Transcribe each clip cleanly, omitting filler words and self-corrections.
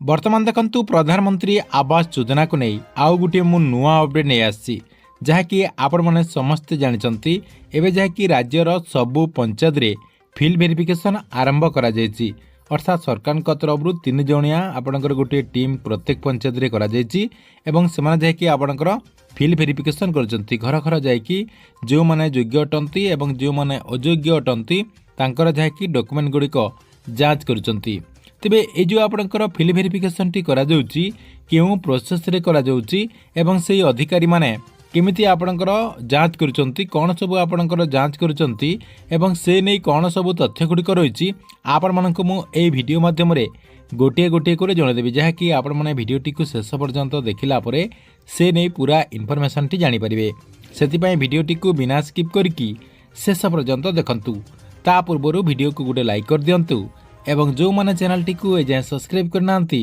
बर्तमान देखंतु प्रधानमंत्री आवास योजना को नहीं आउ गोटे मु नुआ अपडेट नहीं आसी जहाँकि आपण मैंने समस्ते जानते एवं जहाँकि राज्यर सबु पंचायत रे फिल्ड वेरिफिकेशन आरंभ करा जायछि। अर्थात सरकार तरफ 3 जणिया आपणकर गोटे टीम प्रत्येक पंचायत रे करा जायछि एवं सेमाने जहाँकि आपणकर फिल्ड वेरिफिकेशन करछंती घर घर जायकि जो माने योग्य अटंती एवं जो माने अयोग्य अटंती तांकर जहाँकि डॉक्यूमेंट गुड़िक जांच करछंती। तेबे ए जो आपणकर फिल्ड वेरिफिकेशन टी करा जाउची केउ प्रोसेस रे करा जाउची एवं सेही अधिकारी माने केमिति आपणकर जांच करुचंती कौन सब आपणकर जांच करुचंती एवं से नहीं कौन सब तथ्य गुड़िक रही आपण मानक मु ए वीडियो माध्यम रे गोटे गोटे कर जनदेवी जहाँकि आपण मैंने भिडटी को शेष पर्यंत देखला परे से नहीं पूरा इनफॉरमेशन टी जानि परिबे। सेतिपई भिडटी को बिना स्किप करके शेष पर्यंत देखंतु। ता पूर्व वीडियो को गोटे लाइक कर दियंतु एवं जो माने चैनल टी को एजाय सब्सक्राइब करनांती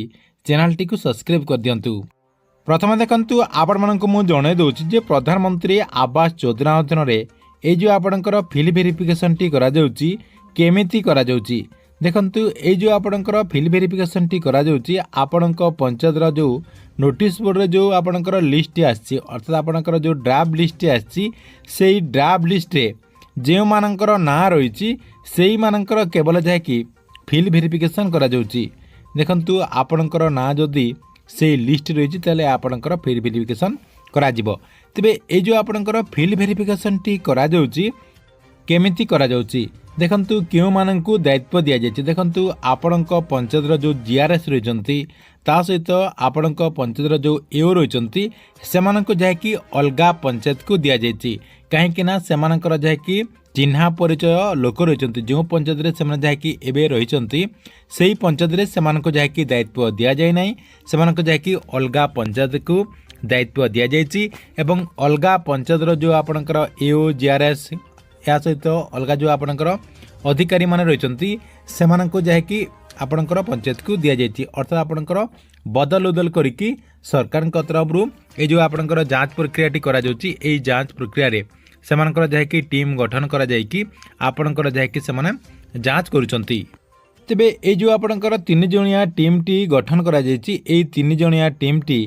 चैनल टी को सब्सक्राइब कर दियंतु। प्रथम देखंतु आपण मानक मु जणे दउछि जे प्रधानमंत्री आवास योजना अधीन रे ए जो आपणकर फिल्ड वेरिफिकेशन टी करा जाउछि केमिति करा जाउछि देखंतु ए जो आपणकर फिल्ड वेरिफिकेशन टी करा जाउछि आपणक पंचायत रा जो नोटिस बोर्ड रे जो आपणकर लिस्ट आछि अर्थात आपणकर जो ड्राफ्ट लिस्ट आछि सेही ड्राफ्ट लिस्ट रे जे मानकर ना रहिछि सेही मानकर केवल जाय कि फिल्ड वेरिफिकेशन करा जाउछि। देखंतु आपणकर ना जदी से लिस्ट रही ताले आपणकर फिल्ड वेरिफिकेशन करा जिवो। तबे ए जो आपणकर फिल्ड वेरिफिकेशन टी करा जाउछि केमिति करा जाउछि देखंतु केउ माननकु दायित्व दिया जायछि। देखंतु आपणक पंचायत रो जो जीआरएस रहिचंती ता सहित आपणक पंचायत रो जो एओ रहिचंती सेमानकु जाय कि अलगा पंचायत को दिया जायछि काहेकि ना सेमानकर जाय कि चिन्हा परिचय लोक रहिचंती जो पंचायत रे सेमाने जाय कि एबे रहिचंती सेही पंचायत रे सेमानकु जाय कि दायित्व दिया जाय नै सेमानकु जाय कि अलगा पंचायत को दायित्व दिया जायछि एवं अलगा पंचायत रो जो आपणकर एओ जीआरएस या सहित अलगा जो आपणकर अधिकारी माने रहिचंती सेमानकु जाय कि आपणकर पंचायत को दिया जायछि। अर्थात आपणकर बदल उदल करिकि सरकार तरफ रु ए जो आपणकर जांच प्रक्रिया टी करा जाउछि एई जांच प्रक्रिया रे सेमानकर जाय कि टीम गठन करा जाय कि आपणकर जाय कि सेमाने जांच करूचंती। तेबे ए जो आपणकर 3 जणिया टीम टी गठन करा जायछि एई 3 जणिया टीम टी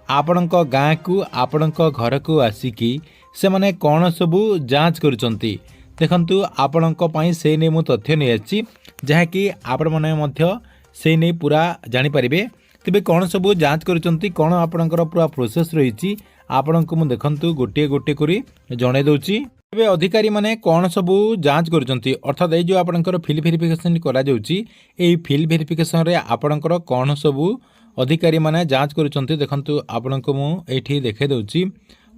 आपणक गाँ को आपणक घर को आसिकी सेमाने कौन सबू जांच करूचंती देखंतु आपणक पई से नै मु तथ्य नै आछि जहाँकि आपण माने मध्य से नै पूरा जानि परिबे। तेबे कौन सबू जांच करूचंती कौन आपणकर पूरा प्रोसेस रहिछि आपणक मु देखंतु गोटे गोटे करी जणे दउछि। तेबे अधिकारी माने कौन सबू जांच करूचंती अर्थात ए जो आपणकर फिल्ड वेरिफिकेशन करा जाउछि एई फिल्ड वेरिफिकेशन रे आपणकर कौन सबू अधिकारी माने जांच करूचंती देखंतु आपणक मु एठी देखे दउछि।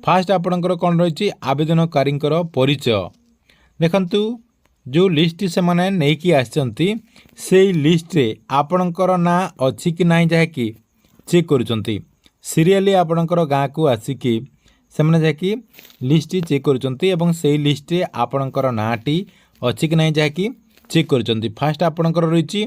फास्ट आपणकर कौन रहिछि आवेदनकारींकर परिचय देखंतु जो लिस्ट से माने नै कि आछंती सेही लिस्ट रे आपणकर ना अछि कि नै जाय कि चेक करूचंती सीरियली आपणकर गाँ को आसिकी से माने जाय कि लिस्ट चेक करूचंती एवं सेही लिस्ट रे आपणकर नाटी अछि कि नै जाय कि चेक करूचंती। फास्ट आपणकर रहिछि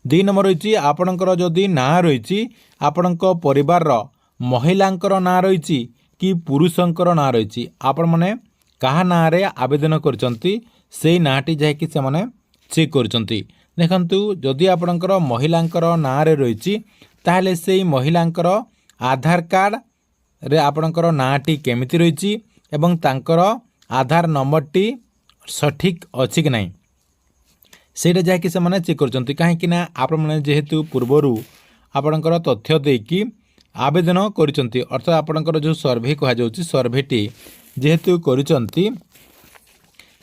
2 नंबर रहिछि आपणकर जदी ना रहिछि आपणक परिवार रो महिलांकर ना रहिछि कि पुरुषंकर ना रहिछि आपण माने कहा ना रे आवेदन करचंती सेही नाटी जाय कि से माने चेक करचंती। देखंतु जदी आपणकर महिलांकर ना रे रहिछि ताहले सेही महिलांकर आधार कार्ड रे आपणकर नाटी केमिति रहिछि एवं तांकर आधार नंबर टी सठिक अछि कि नै सेटा जाय कि से माने चेक करचंती काहे ना आपण माने जेहेतु पूर्वरु आपणकर तथ्य देकी आवेदन करिसंती अर्थात आपणकर जो सर्वे कहा जाउछि सर्वे टी जेहेतु करिसंती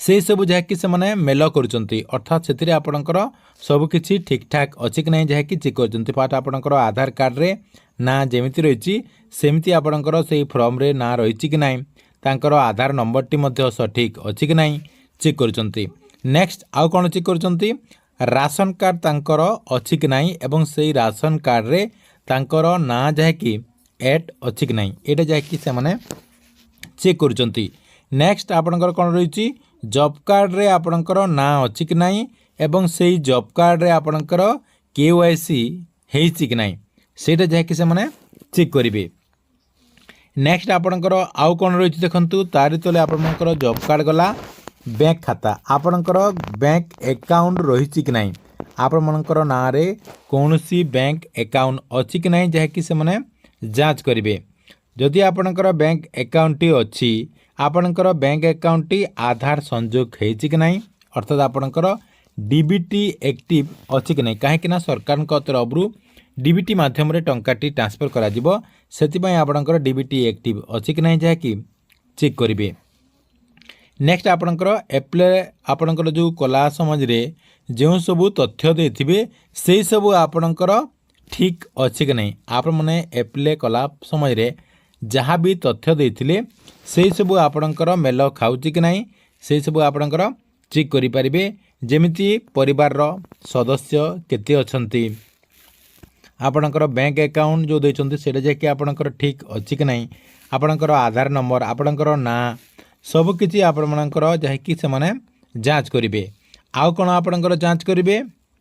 से सब जाय कि से माने मेल करिसंती अर्थात सेतिरे आपणकर सब किछि ठीक ठाक अछि कि नै जाय कि चेक करिसंती। पाट आपणकर आधार कार्ड रे ना जेमिति रहिछि सेमिति आपणकर सेही फॉर्म रे ना रहिछि कि नै तांकर आधार नंबर टी मध्ये सठिक अछि कि नै चेक करिसंती। नेक्स्ट आउ कोन चेक करिसंती राशन कार्ड तांकर अछि कि नै एवं सेही राशन कार्ड रे तांकर ना जाय कि एट अछि कि नै एटा जाय कि से माने चेक करूचंती। नेक्स्ट आपणकर कोन रहिछि जॉब कार्ड रे आपणकर ना अछि कि नै एवं सेही जॉब कार्ड रे आपणकर केवाईसी हेछि कि नै सेटा जाय कि से माने चेक करिवे। नेक्स्ट आपणकर आउ कोन रहिछि देखंतु तारि तले आपणकर जॉब कार्ड गला बैंक खाता आपणकर बैंक अकाउंट रहिछि कि नै ଆପଣମାନଙ୍କର ନାଁରେ କୌଣସି ବ୍ୟାଙ୍କ ଆକାଉଣ୍ଟ ଅଛି କି ନାହିଁ ଯାହାକି ସେମାନେ ଯାଞ୍ଚ କରିବେ। ଯଦି ଆପଣଙ୍କର ବ୍ୟାଙ୍କ ଆକାଉଣ୍ଟଟି ଅଛି, ଆପଣଙ୍କର ବ୍ୟାଙ୍କ ଆକାଉଣ୍ଟଟି ଆଧାର ସଂଯୋଗ ହେଇଛି କି ନାହିଁ, ଅର୍ଥାତ୍ ଆପଣଙ୍କର ଡିବିଟି ଆକ୍ଟିଭ୍ ଅଛି କି ନାହିଁ। କାହିଁକିନା ସରକାରଙ୍କ ତରଫରୁ ଡିବିଟି ମାଧ୍ୟମରେ ଟଙ୍କାଟି ଟ୍ରାନ୍ସଫର କରାଯିବ, ସେଥିପାଇଁ ଆପଣଙ୍କର ଡିବିଟି ଆକ୍ଟିଭ୍ ଅଛି କି ନାହିଁ ଯାହାକି ଚେକ୍ କରିବେ। ନେକ୍ସଟ ଆପଣଙ୍କର ଆପ୍ଲାଏ ଆପଣଙ୍କର ଯେଉଁ କଲା ସମୟରେ ଯେଉଁ ସବୁ ତଥ୍ୟ ଦେଇଥିବେ ସେହି ସବୁ ଆପଣଙ୍କର ଠିକ୍ ଅଛି କି ନାହିଁ। ଆପଣମାନେ ଆପ୍ଲାଏ କଲା ସମୟରେ ଯାହା ବି ତଥ୍ୟ ଦେଇଥିଲେ ସେହି ସବୁ ଆପଣଙ୍କର ମେଲ ଖାଉଛି କି ନାହିଁ ସେହିସବୁ ଆପଣଙ୍କର ଚେକ୍ କରିପାରିବେ। ଯେମିତି ପରିବାରର ସଦସ୍ୟ କେତେ ଅଛନ୍ତି, ଆପଣଙ୍କର ବ୍ୟାଙ୍କ ଆକାଉଣ୍ଟ ଯେଉଁ ଦେଇଛନ୍ତି ସେଇଟା ଯାଇକି ଆପଣଙ୍କର ଠିକ୍ ଅଛି କି ନାହିଁ, ଆପଣଙ୍କର ଆଧାର ନମ୍ବର, ଆପଣଙ୍କର ନାଁ ସବୁକିଛି ଆପଣମାନଙ୍କର ଯାହାକି ସେମାନେ ଯାଞ୍ଚ କରିବେ। ଆଉ କ'ଣ ଆପଣଙ୍କର ଯାଞ୍ଚ କରିବେ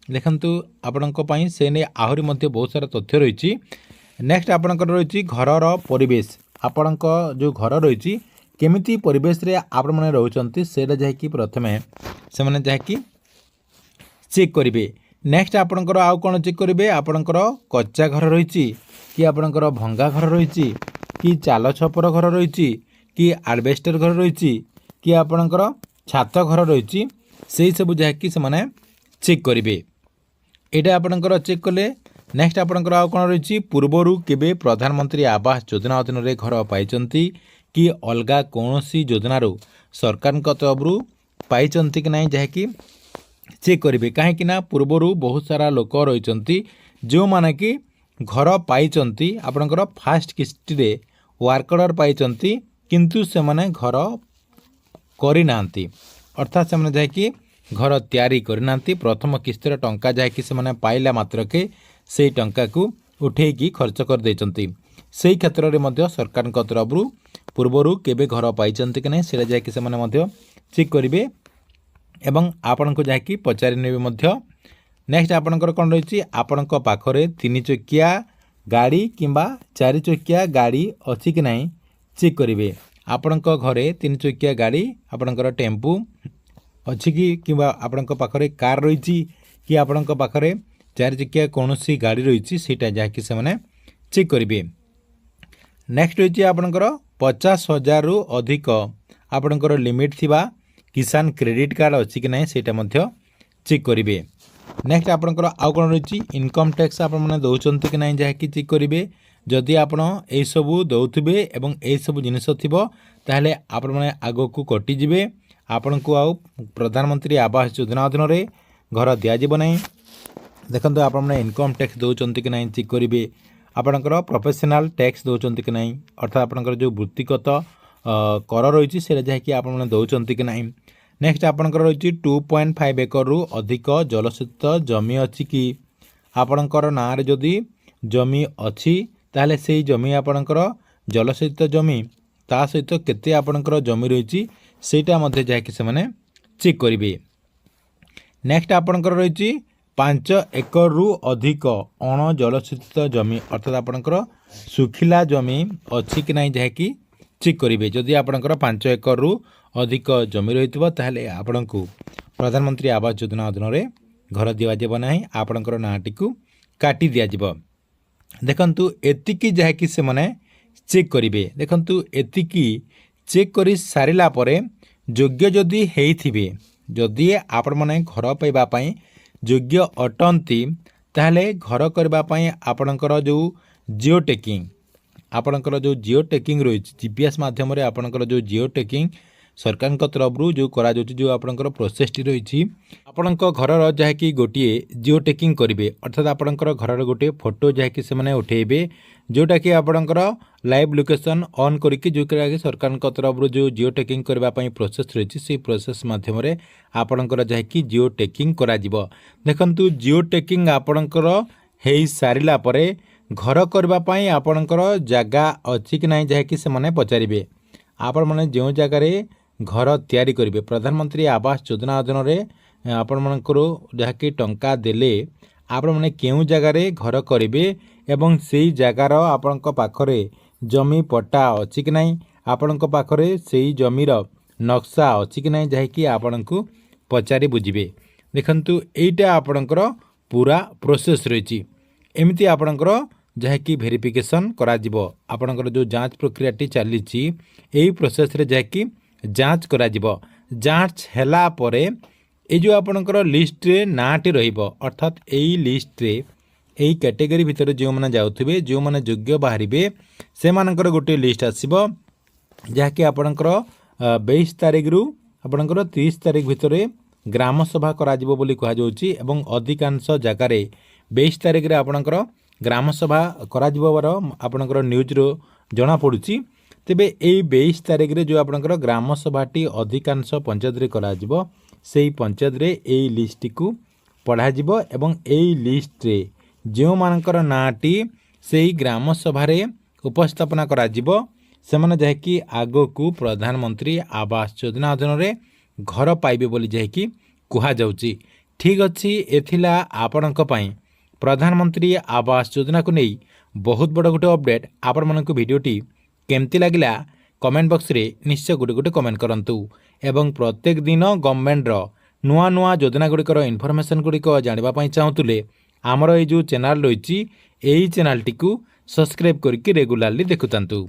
ଦେଖନ୍ତୁ, ଆପଣଙ୍କ ପାଇଁ ସେ ନେଇ ଆହୁରି ମଧ୍ୟ ବହୁତ ସାରା ତଥ୍ୟ ରହିଛି। ନେକ୍ସଟ ଆପଣଙ୍କର ରହିଛି ଘରର ପରିବେଶ, ଆପଣଙ୍କ ଯେଉଁ ଘର ରହିଛି କେମିତି ପରିବେଶରେ ଆପଣମାନେ ରହୁଛନ୍ତି ସେଇଟା ଯାହାକି ପ୍ରଥମେ ସେମାନେ ଯାହାକି ଚେକ୍ କରିବେ। ନେକ୍ସଟ ଆପଣଙ୍କର ଆଉ କ'ଣ ଚେକ୍ କରିବେ, ଆପଣଙ୍କର କଚ୍ଚା ଘର ରହିଛି କି ଆପଣଙ୍କର ଭଙ୍ଗା ଘର ରହିଛି କି ଚାଲ ଛପର ଘର ରହିଛି କି ଆଡ଼ବେଷ୍ଟର ଘର ରହିଛି କି ଆପଣଙ୍କର ଛାତ ଘର ରହିଛି, ସେହି ସବୁ ଯାହାକି ସେମାନେ ଚେକ୍ କରିବେ। ଏଇଟା ଆପଣଙ୍କର ଚେକ୍ କଲେ। ନେକ୍ସଟ ଆପଣଙ୍କର ଆଉ କ'ଣ ରହିଛି, ପୂର୍ବରୁ କେବେ ପ୍ରଧାନମନ୍ତ୍ରୀ ଆବାସ ଯୋଜନା ଅଧୀନରେ ଘର ପାଇଛନ୍ତି କି ଅଲଗା କୌଣସି ଯୋଜନାରୁ ସରକାରଙ୍କ ତରଫରୁ ପାଇଛନ୍ତି କି ନାହିଁ ଯାହାକି ଚେକ୍ କରିବେ। କାହିଁକିନା ପୂର୍ବରୁ ବହୁତ ସାରା ଲୋକ ରହିଛନ୍ତି ଯେଉଁମାନେ କି ଘର ପାଇଛନ୍ତି, ଆପଣଙ୍କର ଫାଷ୍ଟ କିସ୍ତିରେ ୱାର୍କ ଅର୍ଡ଼ର ପାଇଛନ୍ତି କିନ୍ତୁ ସେମାନେ ଘର କରିନାହାନ୍ତି, ଅର୍ଥାତ୍ ସେମାନେ ଯାହାକି ଘର ତିଆରି କରିନାହାନ୍ତି। ପ୍ରଥମ କିସ୍ତିର ଟଙ୍କା ଯାହାକି ସେମାନେ ପାଇଲା ମାତ୍ରକେ ସେଇ ଟଙ୍କାକୁ ଉଠେଇକି ଖର୍ଚ୍ଚ କରିଦେଇଛନ୍ତି। ସେହି କ୍ଷେତ୍ରରେ ମଧ୍ୟ ସରକାରଙ୍କ ତରଫରୁ ପୂର୍ବରୁ କେବେ ଘର ପାଇଛନ୍ତି କି ନାହିଁ ସେଇଟା ଯାହାକି ସେମାନେ ମଧ୍ୟ ଚେକ୍ କରିବେ ଏବଂ ଆପଣଙ୍କୁ ଯାହାକି ପଚାରି ନେବେ ମଧ୍ୟ। ନେକ୍ସଟ ଆପଣଙ୍କର କ'ଣ ରହିଛି, ଆପଣଙ୍କ ପାଖରେ 3 ଚକିଆ ଗାଡ଼ି କିମ୍ବା 4 ଚକିଆ ଗାଡ଼ି ଅଛି କି ନାହିଁ ଚେକ୍ କରିବେ। ଆପଣଙ୍କ ଘରେ 3 ଚକିଆ ଗାଡ଼ି, ଆପଣଙ୍କର ଟେମ୍ପୁ ଅଛି କି କିମ୍ବା ଆପଣଙ୍କ ପାଖରେ କାର୍ ରହିଛି କି ଆପଣଙ୍କ ପାଖରେ 4 ଚକିଆ କୌଣସି ଗାଡ଼ି ରହିଛି ସେଇଟା ଯାହାକି ସେମାନେ ଚେକ୍ କରିବେ। ନେକ୍ସଟ ରହିଛି ଆପଣଙ୍କର 50,000ରୁ ଅଧିକ ଆପଣଙ୍କର ଲିମିଟ୍ ଥିବା କିଷାନ କ୍ରେଡ଼ିଟ୍ କାର୍ଡ଼ ଅଛି କି ନାହିଁ ସେଇଟା ମଧ୍ୟ ଚେକ୍ କରିବେ। ନେକ୍ସଟ ଆପଣଙ୍କର ଆଉ କ'ଣ ରହିଛି, ଇନକମ୍ ଟ୍ୟାକ୍ସ ଆପଣମାନେ ଦେଉଛନ୍ତି କି ନାହିଁ ଯାହାକି ଚେକ୍ କରିବେ। ଯଦି ଆପଣ ଏହିସବୁ ଦେଉଥିବେ ଏବଂ ଏହିସବୁ ଜିନିଷ ଥିବ ତାହେଲେ ଆପଣମାନେ ଆଗକୁ କଟିଯିବେ, ଆପଣଙ୍କୁ ଆଉ ପ୍ରଧାନମନ୍ତ୍ରୀ ଆବାସ ଯୋଜନା ଅଧୀନରେ ଘର ଦିଆଯିବ ନାହିଁ। ଦେଖନ୍ତୁ ଆପଣମାନେ ଇନକମ୍ ଟ୍ୟାକ୍ସ ଦେଉଛନ୍ତି କି ନାହିଁ ଚେକ୍ କରିବେ। ଆପଣଙ୍କର ପ୍ରଫେସନାଲ ଟ୍ୟାକ୍ସ ଦେଉଛନ୍ତି କି ନାହିଁ, ଅର୍ଥାତ୍ ଆପଣଙ୍କର ଯେଉଁ ବୃତ୍ତିଗତ କର ରହିଛି ସେଇଟା ଯାହାକି ଆପଣମାନେ ଦେଉଛନ୍ତି କି ନାହିଁ। ନେକ୍ସଟ ଆପଣଙ୍କର ରହିଛି 2.5 ଏକରରୁ ଅଧିକ ଜଳସେଚିତ ଜମି ଅଛି କି। ଆପଣଙ୍କର ନାଁରେ ଯଦି ଜମି ଅଛି ତାହେଲେ ସେଇ ଜମି ଆପଣଙ୍କର ଜଳସେଚିତ ଜମି, ତା ସହିତ କେତେ ଆପଣଙ୍କର ଜମି ରହିଛି ସେଇଟା ମଧ୍ୟ ଯାହାକି ସେମାନେ ଚେକ୍ କରିବେ। ନେକ୍ସଟ ଆପଣଙ୍କର ରହିଛି 5 ଏକରରୁ ଅଧିକ ଅଣ ଜଳସେଚିତ ଜମି, ଅର୍ଥାତ୍ ଆପଣଙ୍କର ଶୁଖିଲା ଜମି ଅଛି କି ନାହିଁ ଯାହାକି ଚେକ୍ କରିବେ। ଯଦି ଆପଣଙ୍କର 5 ଏକରରୁ ଅଧିକ ଜମି ରହିଥିବ ତାହେଲେ ଆପଣଙ୍କୁ ପ୍ରଧାନମନ୍ତ୍ରୀ ଆବାସ ଯୋଜନା ଅଧୀନରେ ଘର ଦିଆଯିବ ନାହିଁ, ଆପଣଙ୍କର ନାଁଟିକୁ କାଟି ଦିଆଯିବ। ଦେଖନ୍ତୁ ଏତିକି ଯାହାକି ସେମାନେ ଚେକ୍ କରିବେ। ଦେଖନ୍ତୁ ଏତିକି ଚେକ୍ କରି ସାରିଲା ପରେ ଯୋଗ୍ୟ ଯଦି ହେଇଥିବେ, ଯଦି ଆପଣମାନେ ଘର ପାଇବା ପାଇଁ ଯୋଗ୍ୟ ଅଟନ୍ତି ତାହେଲେ ଘର କରିବା ପାଇଁ ଆପଣଙ୍କର ଯେଉଁ ଜିଓ ଟେକିଂ, ଆପଣଙ୍କର ଯେଉଁ ଜିଓ ଟେକିଂ ରହିଛି GPS ମାଧ୍ୟମରେ ଆପଣଙ୍କର ଯେଉଁ ଜିଓ ଟେକିଂ ସରକାରଙ୍କ ତରଫରୁ ଯେଉଁ କରାଯାଉଛି, ଯେଉଁ ଆପଣଙ୍କର ପ୍ରୋସେସଟି ରହିଛି, ଆପଣଙ୍କ ଘରର ଯାହାକି ଗୋଟିଏ ଜିଓ ଟେକିଂ କରିବେ, ଅର୍ଥାତ୍ ଆପଣଙ୍କର ଘରର ଗୋଟିଏ ଫଟୋ ଯାହାକି ସେମାନେ ଉଠେଇବେ, ଯେଉଁଟାକି ଆପଣଙ୍କର ଲାଇଭ୍ ଲୋକେସନ୍ ଅନ୍ କରିକି ଯେଉଁଟାକି ସରକାରଙ୍କ ତରଫରୁ ଯେଉଁ ଜିଓ ଟେକିଂ କରିବା ପାଇଁ ପ୍ରୋସେସ୍ ରହିଛି ସେହି ପ୍ରୋସେସ୍ ମାଧ୍ୟମରେ ଆପଣଙ୍କର ଯାହାକି ଜିଓ ଟେକିଂ କରାଯିବ। ଦେଖନ୍ତୁ ଜିଓ ଟେକିଂ ଆପଣଙ୍କର ହେଇସାରିଲା ପରେ ଘର କରିବା ପାଇଁ ଆପଣଙ୍କର ଜାଗା ଅଛି କି ନାହିଁ ଯାହାକି ସେମାନେ ପଚାରିବେ। ଆପଣମାନେ ଯେଉଁ ଜାଗାରେ ଘର ତିଆରି କରିବେ, ପ୍ରଧାନମନ୍ତ୍ରୀ ଆବାସ ଯୋଜନା ଅଧୀନରେ ଆପଣମାନଙ୍କର ଯାହାକି ଟଙ୍କା ଦେଲେ ଆପଣମାନେ କେଉଁ ଜାଗାରେ ଘର କରିବେ ଏବଂ ସେଇ ଜାଗାର ଆପଣଙ୍କ ପାଖରେ ଜମି ପଟ୍ଟା ଅଛି କି ନାହିଁ, ଆପଣଙ୍କ ପାଖରେ ସେଇ ଜମିର ନକ୍ସା ଅଛି କି ନାହିଁ ଯାହାକି ଆପଣଙ୍କୁ ପଚାରି ବୁଝିବେ। देखंतु एटा आपणकर पूरा प्रोसेस रही एमती आपणकर जहाँकि भेरिफिकेशन करा जिवो आपणकर जो जांच प्रक्रिया टी चली यही प्रोसेस रे जहाँकि जांच करा जिवो जांच हैला परे ए जो आपणकर लिस्ट रे नाटी रहिबो अर्थात एई लिस्ट रे एई कैटेगरी भितर जो माने जाउथिबे जो माने योग्य बाहरिबे से मानकर गोटे लिस्ट आसीबो जहाँकि आपणकर 22 तारिख रु आपणकर 30 तारिख भितर ग्राम सभा करा जिवो बोली कहा जाउची एवं अधिकांश जगह रे 22 तारिख रे आपणकर ग्राम सभा करा जिवोर आपणकर न्यूज रो जणा पडुची तेबे एई 22 तारिख रे जो आपणकर ग्राम सभाटी अधिकांश पंचायत रे करा जिवो सेही पंचायत रे एई लिस्ट को पढ़ा जिवो एवं एई लिस्ट रे जो मानकर नाटी सेही ग्राम सभा रे उपस्थापना करा जिवो सेमाने जहाँकि आगो को प्रधानमंत्री आवास योजना अधीन रे घर पाइबे बोली जहाँकि कहा जाउची ठीक अच्छी एथिला आपणक पई प्रधानमंत्री आवास योजना को नहीं बहुत बड़ गोटे अपडेट आपण मानक वीडियोटी केमती लागिला कमेंट बॉक्स रे निश्चय गोटे गोटे कमेंट करंतु एवं प्रत्येक दिन गवर्नमेंट रो नुआ नुआ योजना गुड़िकर इनफॉरमेशन गुड़िक जानिबा पई चाहूतुले आमर ये जो चैनल रही यही चैनल टी सब्सक्राइब करके रेगुलारली देखुतांतु।